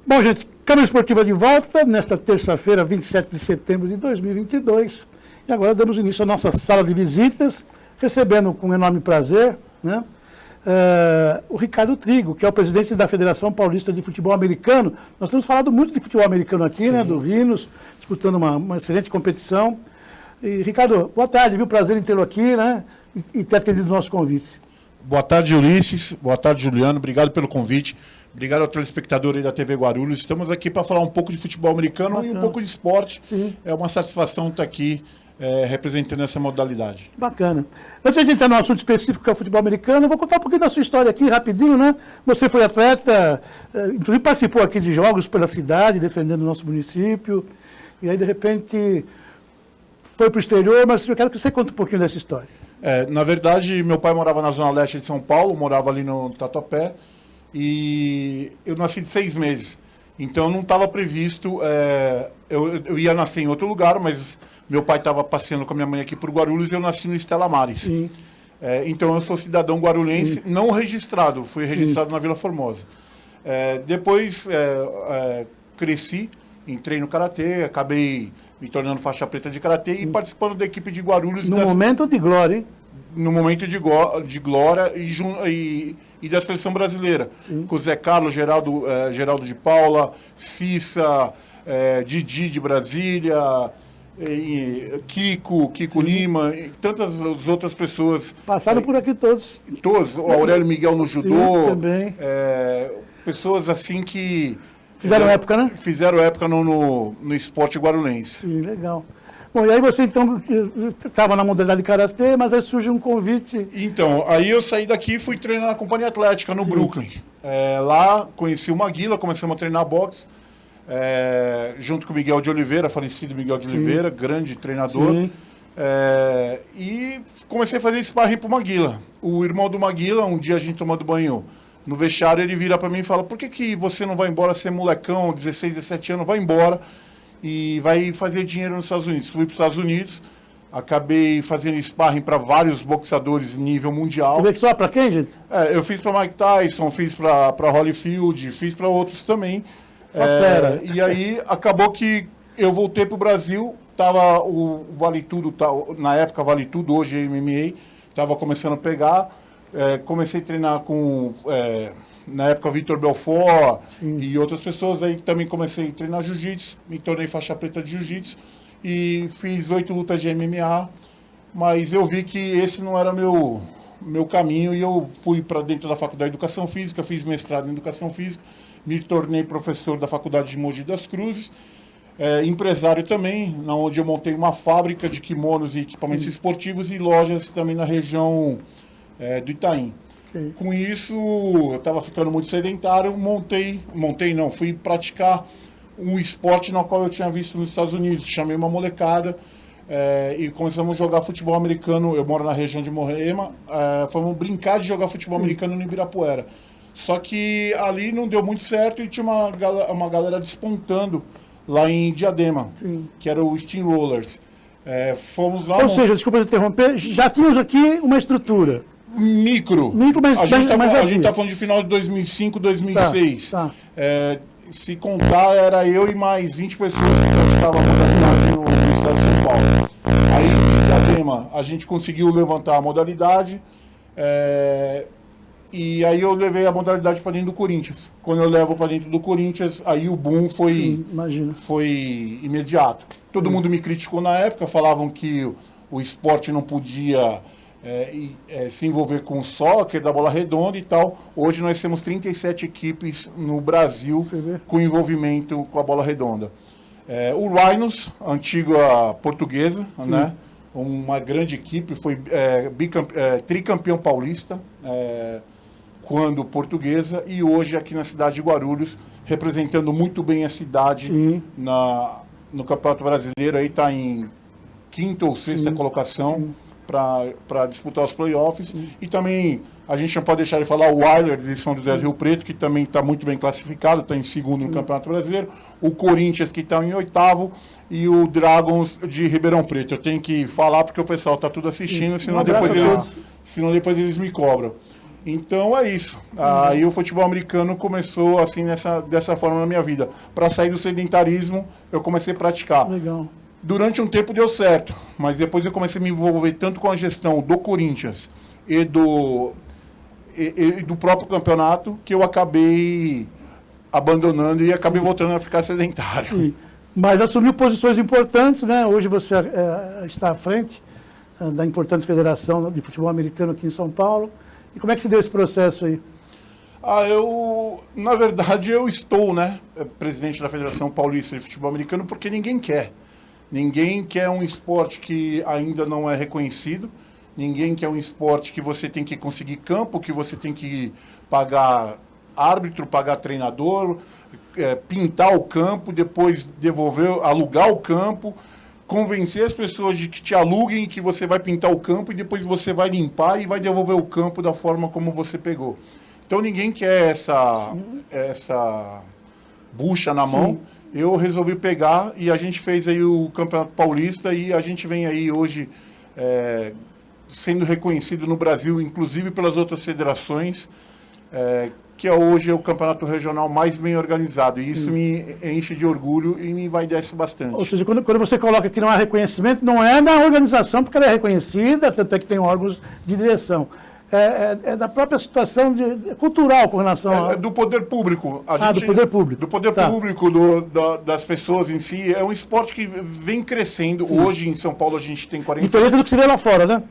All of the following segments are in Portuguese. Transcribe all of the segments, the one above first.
Bom, gente, Câmara Esportiva de volta, nesta terça-feira, 27 de setembro de 2022. E agora damos início à nossa sala de visitas, recebendo com enorme prazer, né, o Ricardo Trigo, que é o presidente da Federação Paulista de Futebol Americano. Nós temos falado muito de futebol americano aqui, né, do Rhinos, disputando uma excelente competição. E, Ricardo, boa tarde, viu? Prazer em tê-lo aqui, né, e ter atendido o nosso convite. Boa tarde, Ulisses. Boa tarde, Juliano. Obrigado pelo convite. Obrigado ao telespectador aí da TV Guarulhos. Estamos aqui para falar um pouco de futebol americano. Bacana. E um pouco de esporte. Sim. É uma satisfação estar aqui representando essa modalidade. Bacana. Antes de entrar no assunto específico que é o futebol americano, eu vou contar um pouquinho da sua história aqui, rapidinho, né? Você foi atleta, inclusive participou aqui de jogos pela cidade, defendendo o nosso município, e aí, de repente, foi para o exterior, mas eu quero que você conte um pouquinho dessa história. Na verdade, meu pai morava na Zona Leste de São Paulo, morava ali no Tatuapé, e eu nasci de 6 meses. Então, não estava previsto, eu ia nascer em outro lugar, mas meu pai estava passeando com a minha mãe aqui por Guarulhos e eu nasci no Estela Maris. Então, eu sou cidadão guarulhense, não registrado, fui registrado na Vila Formosa. Depois, cresci, entrei no Karatê, acabei me tornando faixa preta de Karatê e participando da equipe de Guarulhos. No momento de glória, hein? No momento de glória e da seleção brasileira. Sim. Com o Zé Carlos, Geraldo de Paula, Cissa, Didi de Brasília, Kiko Lima, e tantas outras pessoas. Passaram por aqui todos. Todos, o Aurélio Miguel no judô. Sim, também. Pessoas assim que... Fizeram época, né? Fizeram época no esporte guarulhense. Sim, legal. Bom, e aí você então estava na modalidade de Karatê, mas aí surge um convite... Então, aí eu saí daqui e fui treinar na Companhia Atlética, no Brooklyn. Lá conheci o Maguila, começamos a treinar boxe, junto com o Miguel de Oliveira, falecido Miguel de Oliveira, grande treinador. E comecei a fazer sparring pro Maguila. O irmão do Maguila, um dia a gente tomando banho no vestiário, ele vira para mim e fala: por que você não vai embora, ser molecão, 16, 17 anos, vai embora e vai fazer dinheiro nos Estados Unidos. Fui para os Estados Unidos, acabei fazendo sparring para vários boxeadores nível mundial. Você só para quem, gente? Eu fiz para Mike Tyson, fiz para Holyfield, fiz para outros também. Só fera. E aí acabou que eu voltei para o Brasil, tava o Vale Tudo, na época Vale Tudo, hoje é MMA, estava começando a pegar. Comecei a treinar com, na época, Vitor Belfort. Sim. E outras pessoas. Aí também comecei a treinar jiu-jitsu, me tornei faixa preta de jiu-jitsu e fiz 8 lutas de MMA, mas eu vi que esse não era meu caminho e eu fui para dentro da Faculdade de Educação Física, fiz mestrado em Educação Física, me tornei professor da Faculdade de Mogi das Cruzes, empresário também, onde eu montei uma fábrica de kimonos e equipamentos esportivos e lojas também na região do Itaim. Sim. Com isso, eu estava ficando muito sedentário, fui praticar um esporte no qual eu tinha visto nos Estados Unidos. Chamei uma molecada e começamos a jogar futebol americano. Eu moro na região de Moema, fomos brincar de jogar futebol americano no Ibirapuera. Só que ali não deu muito certo e tinha uma galera despontando lá em Diadema, que era o Steamrollers. Fomos lá. Ou seja, desculpa interromper, já tínhamos aqui uma estrutura. Micro, mas a gente está falando de final de 2005, 2006. Tá. Se contar, era eu e mais 20 pessoas que praticavam a modalidade no estado de São Paulo. Aí, em Diadema, a gente conseguiu levantar a modalidade, e aí eu levei a modalidade para dentro do Corinthians. Quando eu levo para dentro do Corinthians, aí o boom foi imediato. Todo mundo me criticou na época, falavam que o esporte não podia... se envolver com o soccer, da bola redonda e tal. Hoje nós temos 37 equipes no Brasil com envolvimento com a bola redonda. O Rhinos, a antiga portuguesa, né? Uma grande equipe, foi tricampeão paulista, quando portuguesa, e hoje aqui na cidade de Guarulhos, representando muito bem a cidade no Campeonato Brasileiro, aí está em 5ª ou 6ª colocação. Para disputar os playoffs. E também a gente não pode deixar de falar o Weiler de São José do Rio Preto, que também está muito bem classificado, está em 2º no Campeonato Brasileiro, o Corinthians, que está em 8º, e o Dragons de Ribeirão Preto. Eu tenho que falar porque o pessoal está tudo assistindo, senão depois eles me cobram. Então é isso. Aí o futebol americano começou assim dessa forma na minha vida. Para sair do sedentarismo, eu comecei a praticar. Legal. Durante um tempo deu certo, mas depois eu comecei a me envolver tanto com a gestão do Corinthians e do próprio campeonato que eu acabei abandonando e acabei voltando a ficar sedentário. Sim. Mas assumiu posições importantes, né? Hoje você está à frente da importante Federação de Futebol Americano aqui em São Paulo. E como é que se deu esse processo aí? Na verdade, eu estou, né, presidente da Federação Paulista de Futebol Americano porque ninguém quer. Ninguém quer um esporte que ainda não é reconhecido. Ninguém quer um esporte que você tem que conseguir campo, que você tem que pagar árbitro, pagar treinador, pintar o campo, depois alugar o campo, convencer as pessoas de que te aluguem, que você vai pintar o campo e depois você vai limpar e vai devolver o campo da forma como você pegou. Então ninguém quer essa bucha na mão. Eu resolvi pegar e a gente fez aí o Campeonato Paulista e a gente vem aí hoje sendo reconhecido no Brasil, inclusive pelas outras federações, que hoje é o campeonato regional mais bem organizado. E isso me enche de orgulho e me envaidece bastante. Ou seja, quando você coloca que não há reconhecimento, não é da organização, porque ela é reconhecida, tanto é que tem órgãos de direção. É da própria situação cultural com relação do poder público. Do poder público. Do poder público, das pessoas em si. É um esporte que vem crescendo. Sim. Hoje em São Paulo a gente tem 40... Diferente do que se vê lá fora, né?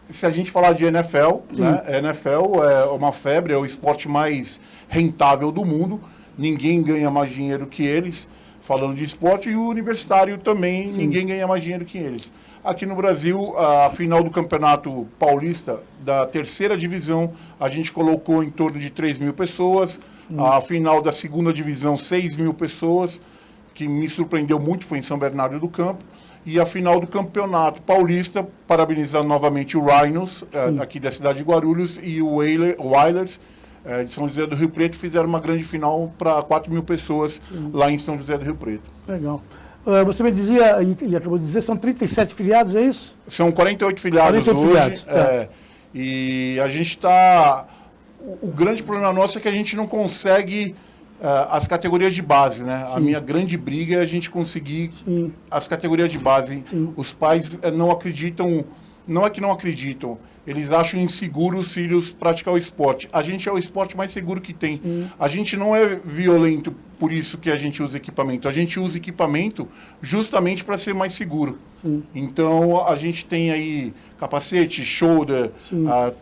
Se a gente falar de NFL, né? NFL é uma febre, é o esporte mais rentável do mundo. Ninguém ganha mais dinheiro que eles, falando de esporte. E o universitário também, ninguém ganha mais dinheiro que eles. Aqui no Brasil, a final do Campeonato Paulista, da terceira divisão, a gente colocou em torno de 3 mil pessoas. A final da segunda divisão, 6 mil pessoas, que me surpreendeu muito, foi em São Bernardo do Campo. E a final do Campeonato Paulista, parabenizando novamente o Rhinos, aqui da cidade de Guarulhos, e o Oilers, de São José do Rio Preto, fizeram uma grande final para 4 mil pessoas lá em São José do Rio Preto. Legal. Você me dizia, e acabou de dizer, são 37 filiados, é isso? São 48 filiados 48 hoje. Filiados, e a gente está... O grande problema nosso é que a gente não consegue as categorias de base, né? A minha grande briga é a gente conseguir as categorias de base. Os pais não acreditam, não é que não acreditam, eles acham inseguro os filhos praticar o esporte. A gente é o esporte mais seguro que tem. A gente não é violento por isso que a gente usa equipamento. A gente usa equipamento justamente para ser mais seguro. Então, a gente tem aí capacete, shoulder,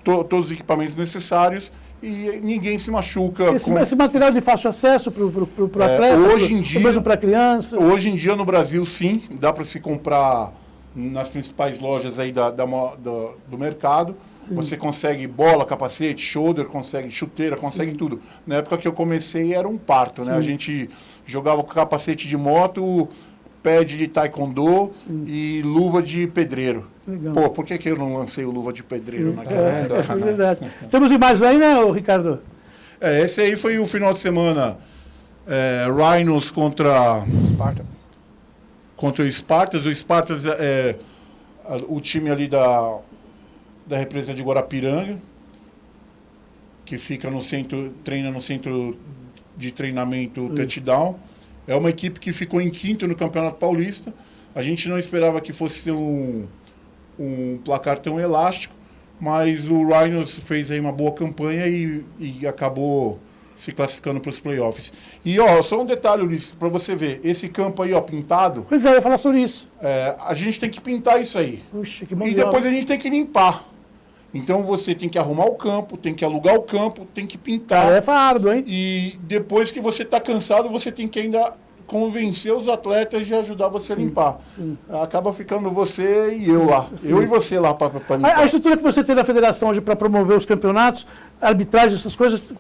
todos os equipamentos necessários e ninguém se machuca. Esse material de fácil acesso para o atleta, hoje em dia, mesmo para a criança? Hoje em dia, no Brasil, sim, dá para se comprar nas principais lojas aí do mercado. Você consegue bola, capacete, shoulder, consegue chuteira, consegue tudo. Na época que eu comecei era um parto, né? A gente jogava com capacete de moto, pad de taekwondo e luva de pedreiro. Legal. Pô, por que eu não lancei o luva de pedreiro naquela época? É verdade. Temos imagens aí, né, Ricardo? Esse aí foi o final de semana. Rhinos contra o Spartans. O Spartans é o time ali da represa de Guarapiranga, que fica no centro, treina no centro de treinamento Touchdown. É uma equipe que ficou em quinto no Campeonato Paulista. A gente não esperava que fosse ser um placar tão elástico, mas o Rhinos fez aí uma boa campanha e acabou se classificando para os playoffs. E, só um detalhe, Ulisses, para você ver, esse campo aí, pintado... Pois eu ia falar sobre isso. A gente tem que pintar isso aí. Puxa, que e depois a gente tem que limpar. Então você tem que arrumar o campo, tem que alugar o campo, tem que pintar. É árduo, hein? E depois que você está cansado, você tem que ainda convencer os atletas de ajudar você a limpar. Acaba ficando você e eu lá. Eu e você lá para limpar. A estrutura que você tem da federação hoje para promover os campeonatos, arbitragem, essas coisas...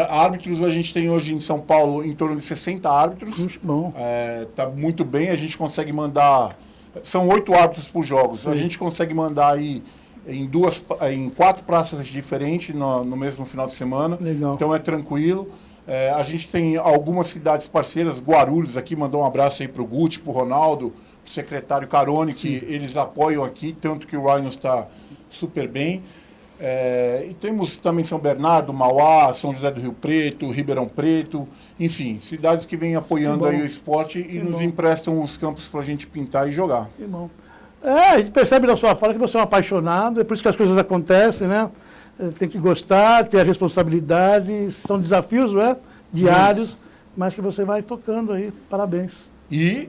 Árbitros a gente tem hoje em São Paulo em torno de 60 árbitros. Bom. Tá muito bem, a gente consegue mandar... São 8 árbitros por jogos. A gente consegue mandar aí em 4 praças diferentes no mesmo final de semana. Legal. Então é tranquilo. A gente tem algumas cidades parceiras, Guarulhos aqui, mandou um abraço aí para o Guti, para o Ronaldo, para o secretário Carone, que eles apoiam aqui, tanto que o Rhinos está super bem. E temos também São Bernardo, Mauá, São José do Rio Preto, Ribeirão Preto, enfim, cidades que vêm apoiando aí o esporte e nos emprestam os campos para a gente pintar e jogar. Que bom. A gente percebe da sua fala que você é um apaixonado, é por isso que as coisas acontecem, né? Tem que gostar, ter a responsabilidade, são desafios, não é? Diários, mas que você vai tocando aí. Parabéns. E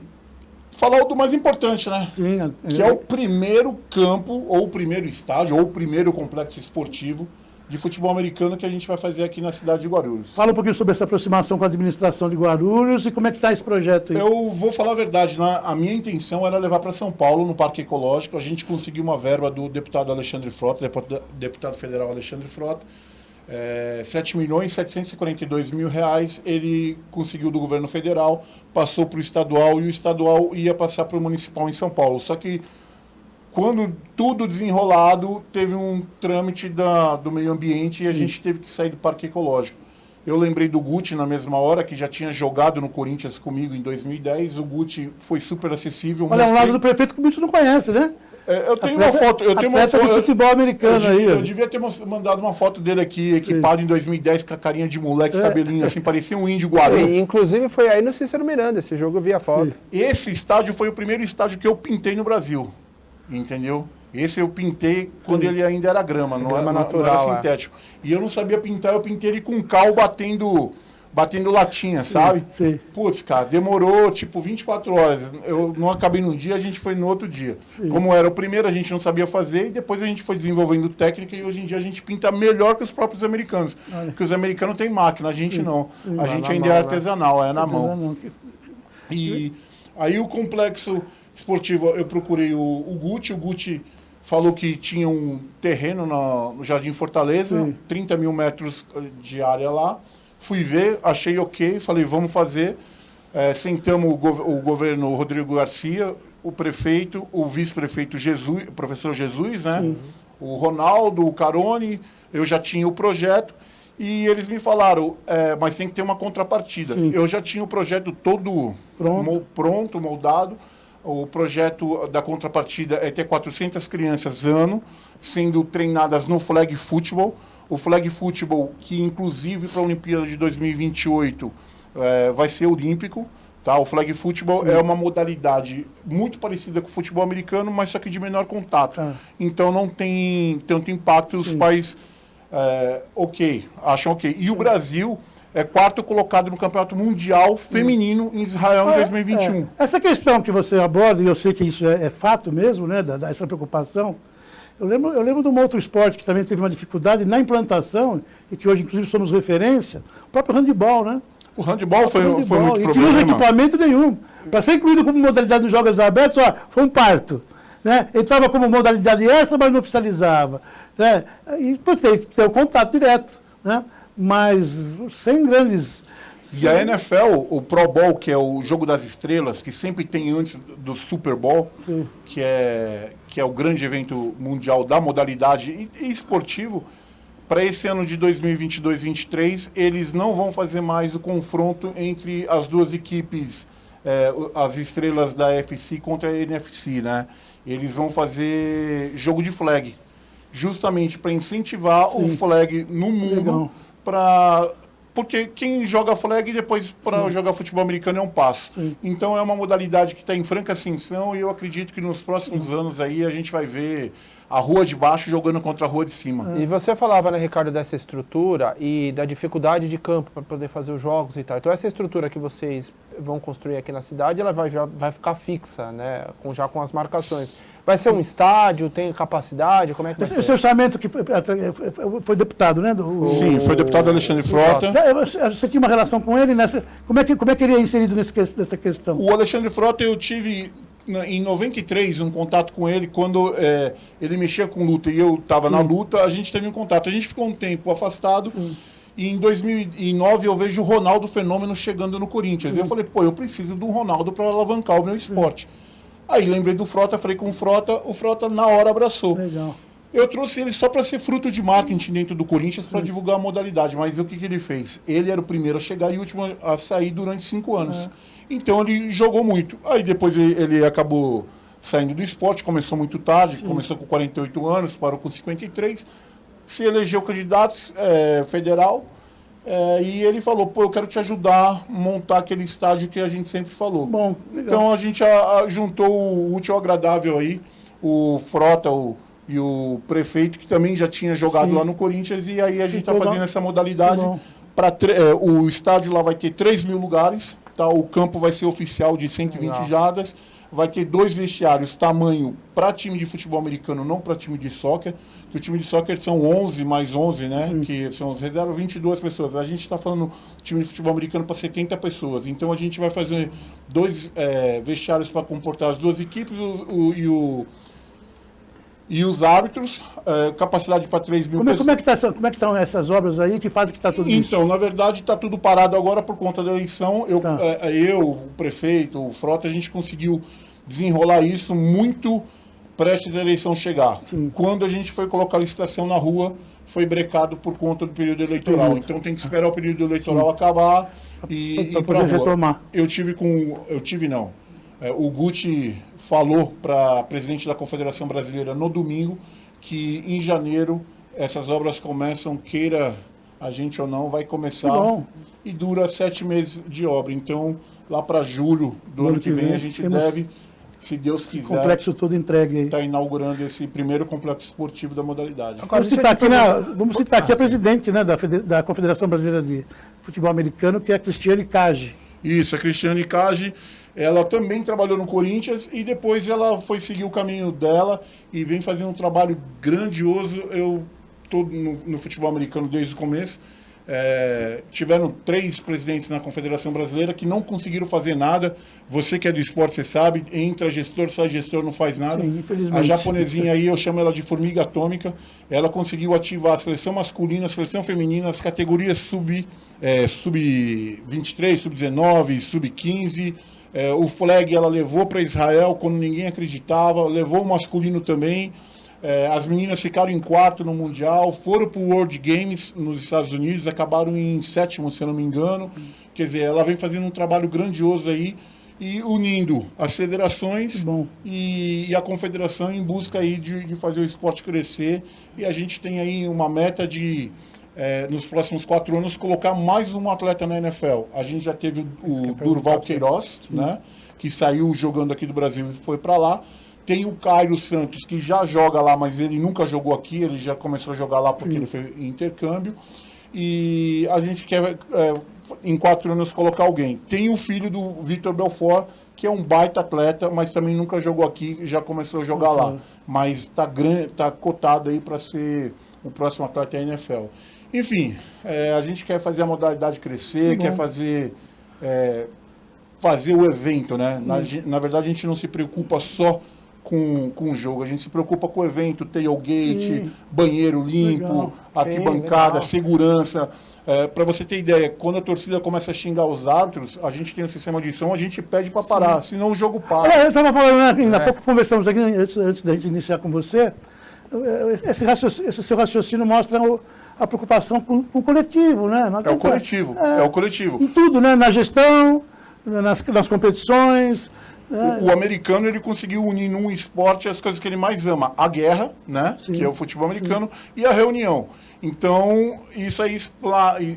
falar do mais importante, né? Sim, que é o primeiro campo, ou o primeiro estádio, ou o primeiro complexo esportivo de futebol americano que a gente vai fazer aqui na cidade de Guarulhos. Fala um pouquinho sobre essa aproximação com a administração de Guarulhos e como é que está esse projeto aí. Eu vou falar a verdade, né? A minha intenção era levar para São Paulo, no Parque Ecológico. A gente conseguiu uma verba do deputado Alexandre Frota, deputado federal Alexandre Frota, 7.742.000 reais. Ele conseguiu do governo federal, passou para o estadual e o estadual ia passar para o municipal em São Paulo. Só que quando tudo desenrolado, teve um trâmite do meio ambiente e a gente teve que sair do Parque Ecológico. Eu lembrei do Guti na mesma hora, que já tinha jogado no Corinthians comigo em 2010. O Guti foi super acessível. Olha, é um lado do prefeito que o Guti não conhece, né? Eu tenho uma foto. Eu tenho uma foto de futebol americano aí. Eu devia ter mandado uma foto dele aqui, equipado em 2010, com a carinha de moleque, cabelinho assim, parecia um índio guará. Inclusive foi aí no Cícero Miranda, esse jogo eu vi a foto. Sim. Esse estádio foi o primeiro estádio que eu pintei no Brasil. Entendeu? Esse eu pintei quando ele ainda era grama, não era sintético. E eu não sabia pintar, eu pintei ele com cal batendo latinha, sabe? Sim. Putz, cara, demorou tipo 24 horas. Eu não acabei num dia, a gente foi no outro dia. Sim. Como era o primeiro, a gente não sabia fazer e depois a gente foi desenvolvendo técnica e hoje em dia a gente pinta melhor que os próprios americanos. Porque os americanos têm máquina, a gente não. Sim. A gente ainda é artesanal, é na mão. E aí o complexo esportivo, eu procurei o Guti. O Guti falou que tinha um terreno no Jardim Fortaleza, 30 mil metros de área lá. Fui ver, achei ok, falei, vamos fazer. Sentamos o governo Rodrigo Garcia, o prefeito, o vice-prefeito Jesus, o professor Jesus, né? O Ronaldo, o Carone, eu já tinha o projeto. E eles me falaram, mas tem que ter uma contrapartida. Sim. Eu já tinha o projeto todo pronto, moldado. O projeto da contrapartida é ter 400 crianças ano, sendo treinadas no flag football. O flag football, que inclusive para a Olimpíada de 2028 vai ser olímpico. Tá? O flag football é uma modalidade muito parecida com o futebol americano, mas só que de menor contato. Então não tem tanto impacto. Os pais, acham ok. E o Brasil é quarto colocado no Campeonato Mundial Feminino em Israel em 2021. Essa questão que você aborda, e eu sei que isso é fato mesmo, né, essa preocupação, eu lembro de um outro esporte que também teve uma dificuldade na implantação, e que hoje, inclusive, somos referência, o próprio handebol, né? O handebol foi muito problema. E que não usa equipamento nenhum. Para ser incluído como modalidade nos Jogos Abertos, foi um parto. Né? Entrava como modalidade extra, mas não oficializava. Né? E tem que ter o contato direto, né? Mas sem grandes... E a NFL, o Pro Bowl, que é o jogo das estrelas, que sempre tem antes do Super Bowl, que é o grande evento mundial da modalidade e esportivo, para esse ano de 2022-23, eles não vão fazer mais o confronto entre as duas equipes, as estrelas da AFC contra a NFC, né? Eles vão fazer jogo de flag, justamente para incentivar o flag no mundo. Porque quem joga flag depois para jogar futebol americano é um passo. Então é uma modalidade que está em franca ascensão e eu acredito que nos próximos anos aí a gente vai ver a rua de baixo jogando contra a rua de cima. E você falava, né, Ricardo, dessa estrutura e da dificuldade de campo para poder fazer os jogos e tal. Então essa estrutura que vocês vão construir aqui na cidade, ela vai ficar fixa, né, já com as marcações. Vai ser um estádio, tem capacidade, como é que vai ser? Esse orçamento que foi deputado, né? Sim, foi deputado Alexandre Frota. Você tinha uma relação com ele nessa... Como é que ele é inserido nessa questão? O Alexandre Frota, eu tive em 93 um contato com ele, quando ele mexia com luta e eu estava na luta, a gente teve um contato. A gente ficou um tempo afastado. E em 2009 eu vejo o Ronaldo Fenômeno chegando no Corinthians. Eu falei, eu preciso do Ronaldo para alavancar o meu esporte. Aí lembrei do Frota, falei com o Frota na hora abraçou. Legal. Eu trouxe ele só para ser fruto de marketing dentro do Corinthians para divulgar a modalidade, mas o que ele fez? Ele era o primeiro a chegar e o último a sair durante 5 anos. Então ele jogou muito. Aí depois ele acabou saindo do esporte, começou muito tarde, começou com 48 anos, parou com 53. se elegeu candidato federal, e ele falou, pô, eu quero te ajudar a montar aquele estádio que a gente sempre falou. Bom, legal. Então a gente juntou o útil ao agradável aí, o Frota e o prefeito, que também já tinha jogado Sim. lá no Corinthians, e aí a gente está Então, fazendo essa modalidade. bom. O estádio lá vai ter 3.000 lugares, tá? O campo vai ser oficial de 120 Legal. jardas, vai ter 2 vestiários, tamanho para time de futebol americano, não para time de soccer, que o time de soccer são 11 mais 11, né? Sim. Que são os reservas, 22 pessoas. A gente está falando time de futebol americano para 70 pessoas. Então a gente vai fazer 2 vestiários para comportar as 2 equipes e os árbitros, capacidade para 3.000 pessoas. Como é que estão essas obras aí que fazem que está tudo isso? Então, na verdade, está tudo parado agora por conta da eleição. Tá. O prefeito, o Frota, a gente conseguiu desenrolar isso muito prestes à eleição chegar. Sim. Quando a gente foi colocar a licitação na rua, foi brecado por conta do período eleitoral. Período. Então tem que esperar o período eleitoral acabar e Pra ir para poder a rua. retomar. O Guti falou para a presidente da Confederação Brasileira no domingo que em janeiro essas obras começam, queira a gente ou não, vai começar Que bom. e dura 7 meses de obra. Então, lá para julho do ano que vem, a gente temos deve, se Deus o quiser, complexo todo entregue aí. estar inaugurando esse primeiro complexo esportivo da modalidade. Agora, Vamos citar aqui a presidente, né, da Confederação Brasileira de Futebol Americano, que é a Cristiane Cage. Isso, a Cristiane Cage, ela também trabalhou no Corinthians e depois ela foi seguir o caminho dela e vem fazendo um trabalho grandioso. Eu estou no futebol americano desde o começo. Tiveram 3 presidentes na Confederação Brasileira que não conseguiram fazer nada. Você que é do esporte, você sabe, entra gestor, sai gestor, não faz nada. Sim, infelizmente. A japonesinha aí, eu chamo ela de formiga atômica. Ela conseguiu ativar a seleção masculina, a seleção feminina, as categorias sub-23, sub-19, sub-15. O flag ela levou para Israel quando ninguém acreditava, levou o masculino também. As meninas ficaram em 4º no Mundial, foram para o World Games nos Estados Unidos, acabaram em 7º, se eu não me engano. Quer dizer, ela vem fazendo um trabalho grandioso aí e unindo as federações e a confederação em busca aí de fazer o esporte crescer. E a gente tem aí uma meta de, nos próximos 4 anos, colocar mais um atleta na NFL. A gente já teve o Durval Queiroz, né, que saiu jogando aqui do Brasil e foi para lá. Tem o Cairo Santos, que já joga lá, mas ele nunca jogou aqui, ele já começou a jogar lá porque ele foi em intercâmbio. E a gente quer, em 4 anos, colocar alguém. Tem o filho do Vitor Belfort, que é um baita atleta, mas também nunca jogou aqui, já começou a jogar lá. Mas tá cotado aí para ser o próximo atleta da NFL. Enfim, a gente quer fazer a modalidade crescer, quer fazer o evento, né? Na verdade, a gente não se preocupa só com o jogo, a gente se preocupa com o evento, tailgate, banheiro limpo, arquibancada, segurança. Para você ter ideia, quando a torcida começa a xingar os árbitros, a gente tem um sistema de som, a gente pede para parar, senão o jogo para. Eu estava falando, ainda há pouco conversamos aqui, antes da gente iniciar com você, esse seu raciocínio mostra a preocupação com o coletivo, né? É o coletivo, é o coletivo. Em tudo, né? Na gestão, nas competições. O americano, ele conseguiu unir num esporte as coisas que ele mais ama. A guerra, né? Sim, que é o futebol americano, e a reunião. Então, isso aí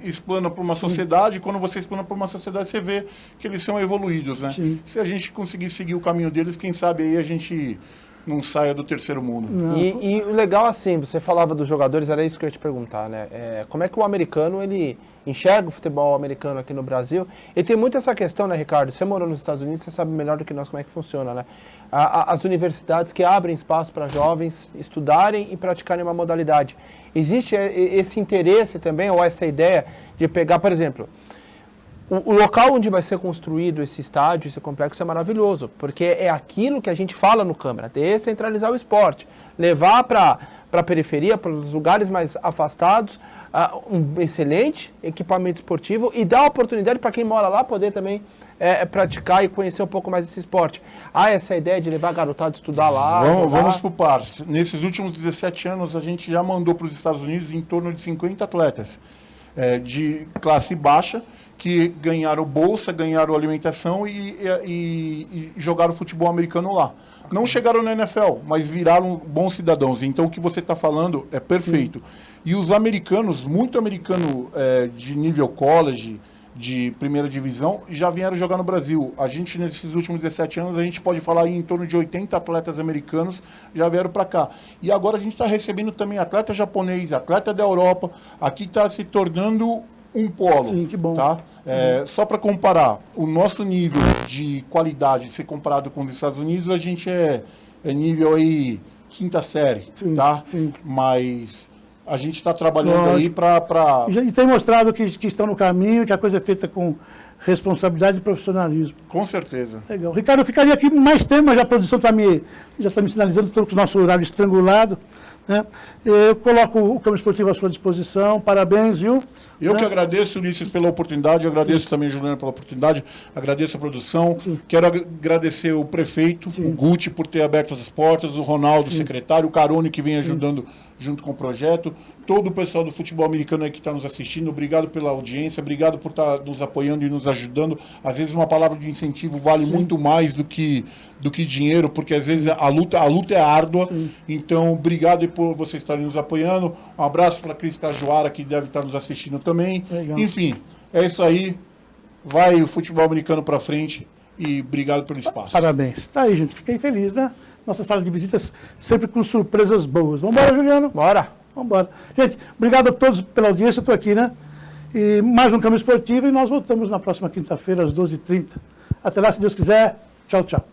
explana para uma sociedade. Quando você explana para uma sociedade, você vê que eles são evoluídos, né? Sim. Se a gente conseguir seguir o caminho deles, quem sabe aí a gente não saia do terceiro mundo. E o legal, assim, você falava dos jogadores, era isso que eu ia te perguntar, né? Como é que o americano, ele enxerga o futebol americano aqui no Brasil? E tem muito essa questão, né, Ricardo? Você morou nos Estados Unidos, você sabe melhor do que nós como é que funciona, né? As universidades que abrem espaço para jovens estudarem e praticarem uma modalidade. Existe esse interesse também, ou essa ideia de pegar, por exemplo, o local onde vai ser construído esse estádio, esse complexo é maravilhoso, porque é aquilo que a gente fala no Câmara, descentralizar o esporte, levar para a periferia, para os lugares mais afastados, um excelente equipamento esportivo e dar oportunidade para quem mora lá poder também praticar e conhecer um pouco mais desse esporte. Essa ideia de levar a garotada a estudar lá. Vamos por partes. Nesses últimos 17 anos, a gente já mandou para os Estados Unidos em torno de 50 atletas de classe baixa, que ganharam bolsa, ganharam alimentação e jogaram futebol americano lá. Não chegaram na NFL, mas viraram bons cidadãos. Então, o que você está falando é perfeito. E os americanos, muito americano de nível college, de primeira divisão, já vieram jogar no Brasil. A gente, nesses últimos 17 anos, a gente pode falar em torno de 80 atletas americanos já vieram para cá. E agora a gente está recebendo também atleta japonês, atleta da Europa. Aqui está se tornando um polo. Sim, que bom. Tá? Só para comparar, o nosso nível de qualidade, se comparado com os Estados Unidos, a gente é nível aí quinta série, Sim, tá? sim. Mas a gente está trabalhando aí para... E tem mostrado que estão no caminho, que a coisa é feita com responsabilidade e profissionalismo. Com certeza. Legal. Ricardo, eu ficaria aqui mais tempo, mas a produção já está me sinalizando, estou com o nosso horário estrangulado. Né? Eu coloco o Câmara Esportiva à sua disposição. Parabéns, viu? Eu que agradeço, Ulisses, pela oportunidade, eu agradeço também, Juliana, pela oportunidade, agradeço a produção, quero agradecer o prefeito, o Guti, por ter aberto as portas, o Ronaldo, o secretário, o Carone, que vem ajudando junto com o projeto, todo o pessoal do futebol americano aí que está nos assistindo, obrigado pela audiência, obrigado por estar nos apoiando e nos ajudando. Às vezes uma palavra de incentivo vale muito mais do que dinheiro, porque às vezes a luta é árdua. Então, obrigado por vocês estarem nos apoiando. Um abraço para a Cris Cajuara, que deve estar nos assistindo também. Legal. Enfim, é isso aí. Vai o futebol americano para frente e obrigado pelo espaço. Parabéns. Está aí, gente. Fiquei feliz, né? Nossa sala de visitas sempre com surpresas boas. Vamos embora, Juliano? Bora! Vamos embora. Gente, obrigado a todos pela audiência. Eu estou aqui, né? E mais um Câmara Esportiva e nós voltamos na próxima quinta-feira, às 12h30. Até lá, se Deus quiser. Tchau, tchau.